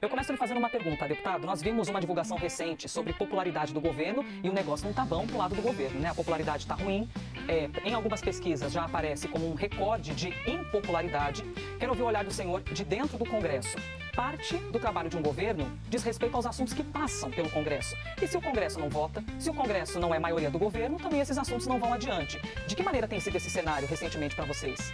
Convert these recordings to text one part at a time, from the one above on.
Eu começo lhe fazendo uma pergunta, deputado. Nós vimos uma divulgação recente sobre popularidade do governo e o negócio não está bom pro lado do governo, né? A popularidade está ruim. Em algumas pesquisas já aparece como um recorde de impopularidade. Quero ouvir o olhar do senhor de dentro do Congresso. Parte do trabalho de um governo diz respeito aos assuntos que passam pelo Congresso. E se o Congresso não vota, se o Congresso não é maioria do governo, também esses assuntos não vão adiante. De que maneira tem sido esse cenário recentemente para vocês?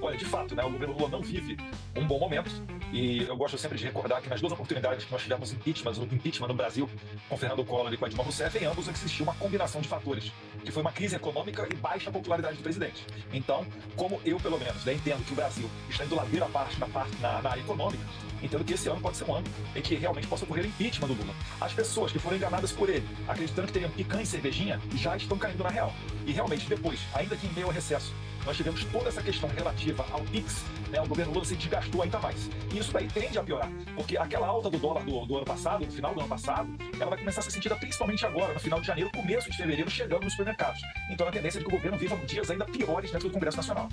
Olha, de fato, né, o governo Lula não vive um bom momento. E eu gosto sempre de recordar que nas duas oportunidades que nós tivemos impeachment no Brasil, com Fernando Collor e com Dilma Rousseff, em ambos existiu uma combinação de fatores, que foi uma crise econômica e baixa popularidade do presidente. Então, como eu, pelo menos, entendo que o Brasil está indo ladeira abaixo na área econômica, entendo que esse ano pode ser um ano em que realmente possa ocorrer o impeachment do Lula. As pessoas que foram enganadas por ele, acreditando que teriam picanha e cervejinha, já estão caindo na real. E realmente, depois, ainda que em meio ao recesso, nós tivemos toda essa questão relativa ao PIX, né, o governo Lula se desgastou ainda mais. E isso daí tende a piorar, porque aquela alta do dólar do ano passado, no final do ano passado, ela vai começar a ser sentida principalmente agora, no final de janeiro, começo de fevereiro, chegando nos supermercados. Então a tendência é que o governo viva dias ainda piores dentro do Congresso Nacional.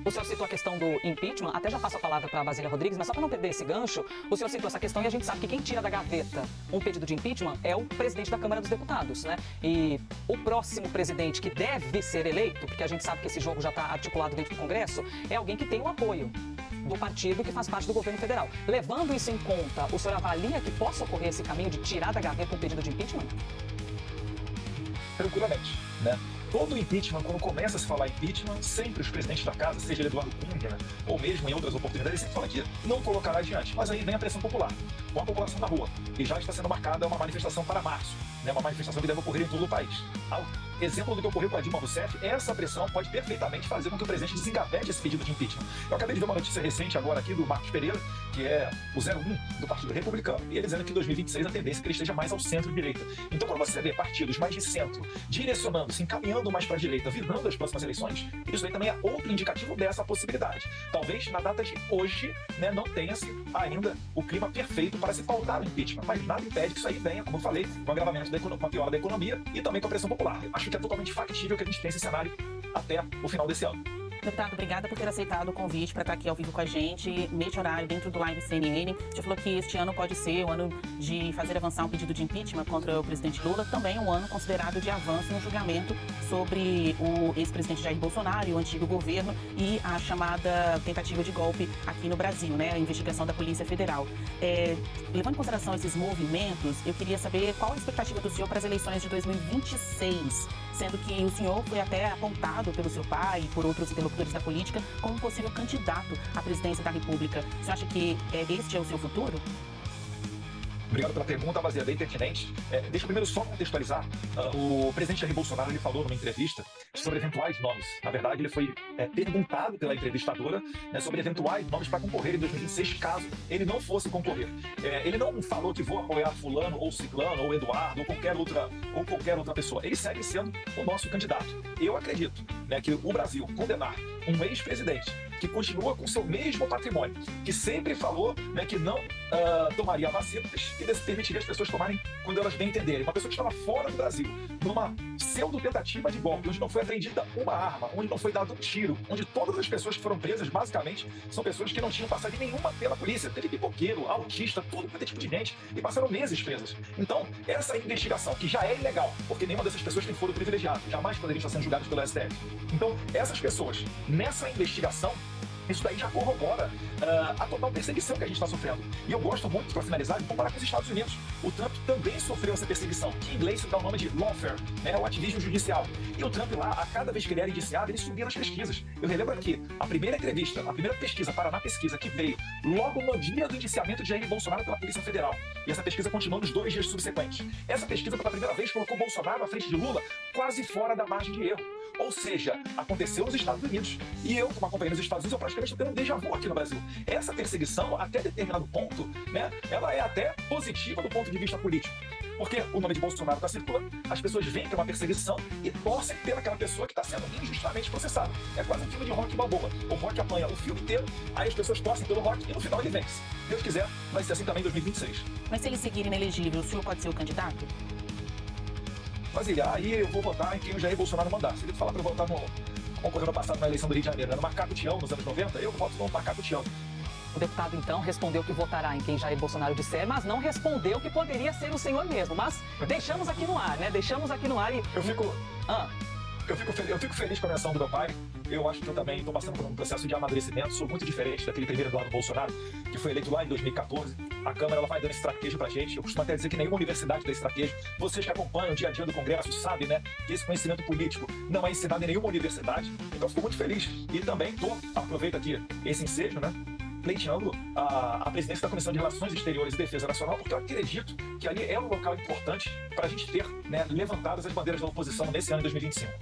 O senhor citou a questão do impeachment, até já passo a palavra para a Basília Rodrigues, mas só para não perder esse gancho, o senhor citou essa questão e a gente sabe que quem tira da gaveta um pedido de impeachment é o presidente da Câmara dos Deputados, né? E o próximo presidente que deve ser eleito, porque a gente sabe que esse jogo já está articulado dentro do Congresso, é alguém que tem o apoio do partido que faz parte do governo federal. Levando isso em conta, o senhor avalia que possa ocorrer esse caminho de tirar da gaveta um pedido de impeachment? Tranquilamente, né? Todo impeachment, quando começa a se falar impeachment, sempre os presidentes da casa, seja ele Eduardo Cunha, ou mesmo em outras oportunidades, sempre falam que não colocará adiante. Mas aí vem a pressão popular, com a população na rua. E já está sendo marcada uma manifestação para março, né? Uma manifestação que deve ocorrer em todo o país. Ao exemplo do que ocorreu com a Dilma Rousseff, essa pressão pode perfeitamente fazer com que o presidente desengavete esse pedido de impeachment. Eu acabei de ver uma notícia recente agora aqui do Marcos Pereira, que é o 01 do Partido Republicano, e ele dizendo que em 2026 a tendência é que ele esteja mais ao centro-direita. Então, quando você vê partidos mais de centro direcionando, se encaminhando mais para a direita, visando as próximas eleições, isso aí também é outro indicativo dessa possibilidade. Talvez na data de hoje, né, não tenha-se ainda o clima perfeito para se pautar o impeachment, mas nada impede que isso aí venha, como eu falei, com o agravamento com a piora da economia e também com a pressão popular. Acho que é totalmente factível que a gente tenha esse cenário até o final desse ano. Deputado, obrigada por ter aceitado o convite para estar aqui ao vivo com a gente, neste horário, dentro do Live CNN. Já falou que este ano pode ser o ano de fazer avançar um pedido de impeachment contra o presidente Lula, também um ano considerado de avanço no julgamento sobre o ex-presidente Jair Bolsonaro e o antigo governo e a chamada tentativa de golpe aqui no Brasil, né, a investigação da Polícia Federal. Levando em consideração esses movimentos, eu queria saber qual a expectativa do senhor para as eleições de 2026, sendo que o senhor foi até apontado pelo seu pai e por outros interlocutores da política como possível candidato à presidência da República. Você acha que este é o seu futuro? Obrigado pela pergunta, Bazia, bem pertinente. Deixa eu primeiro só contextualizar. O presidente Jair Bolsonaro ele falou numa entrevista sobre eventuais nomes. Na verdade, ele foi perguntado pela entrevistadora, né, sobre eventuais nomes para concorrer em 2026, caso ele não fosse concorrer. Ele não falou que vou apoiar fulano ou ciclano ou Eduardo ou qualquer outra pessoa. Ele segue sendo o nosso candidato. Eu acredito, né, que o Brasil condenar um ex-presidente que continua com seu mesmo patrimônio, que sempre falou, né, que não tomaria vacinas e permitiria as pessoas tomarem quando elas bem entenderem. Uma pessoa que estava fora do Brasil, numa pseudo-tentativa de golpe, onde não foi apreendida uma arma, onde não foi dado um tiro, onde todas as pessoas que foram presas, basicamente, são pessoas que não tinham passagem nenhuma pela polícia. Teve pipoqueiro, autista, tudo quanto é tipo de gente, e passaram meses presas. Então, essa investigação, que já é ilegal, porque nenhuma dessas pessoas tem foro privilegiado, jamais poderiam estar sendo julgadas pelo STF. Então, essas pessoas, nessa investigação, isso daí já corrobora a total perseguição que a gente está sofrendo. E eu gosto muito, para finalizar, de comparar com os Estados Unidos. O Trump também sofreu essa perseguição, que em inglês se dá o nome de lawfare, né, o ativismo judicial. E o Trump lá, a cada vez que ele era indiciado, ele subia nas pesquisas. Eu relembro aqui, a primeira entrevista, a primeira pesquisa, Paraná Pesquisa, que veio logo no dia do indiciamento de Jair Bolsonaro pela Polícia Federal. E essa pesquisa continuou nos 2 dias subsequentes. Essa pesquisa, pela primeira vez, colocou Bolsonaro à frente de Lula, quase fora da margem de erro. Ou seja, aconteceu nos Estados Unidos. E eu, como acompanhei nos Estados Unidos, eu praticamente estou tendo um déjà vu aqui no Brasil. Essa perseguição, até determinado ponto, né, ela é até positiva do ponto de vista político. Porque o nome de Bolsonaro está circulando, as pessoas veem que é uma perseguição e torcem pelaquela pessoa que está sendo injustamente processada. É quase um filme de Rock Balboa. O Rock apanha o filme inteiro, aí as pessoas torcem pelo Rock e no final ele vence. Deus quiser, vai ser assim também em 2026. Mas se ele seguir inelegível, o senhor pode ser o candidato? Brasília, aí eu vou votar em quem o Jair Bolsonaro mandar. Se ele falar para eu votar no, como ocorreu no passado na eleição do Rio de Janeiro, no Macaco Tião, nos anos 90, eu voto no Macaco Tião. O deputado, então, respondeu que votará em quem Jair Bolsonaro disser, mas não respondeu que poderia ser o senhor mesmo. Mas deixamos aqui no ar, né? Deixamos aqui no ar e... Eu fico feliz com a menção do meu pai. Eu acho que eu também estou passando por um processo de amadurecimento. Sou muito diferente daquele primeiro Eduardo Bolsonaro, que foi eleito lá em 2014. A Câmara ela vai dando esse traquejo pra gente. Eu costumo até dizer que nenhuma universidade dá esse traquejo. Vocês que acompanham o dia a dia do Congresso sabem, né, que esse conhecimento político não é ensinado em nenhuma universidade. Então, fico muito feliz. E também aproveito aqui esse ensejo, né, pleiteando a presidência da Comissão de Relações Exteriores e Defesa Nacional, porque eu acredito que ali é um local importante para a gente ter, né, levantadas as bandeiras da oposição nesse ano de 2025.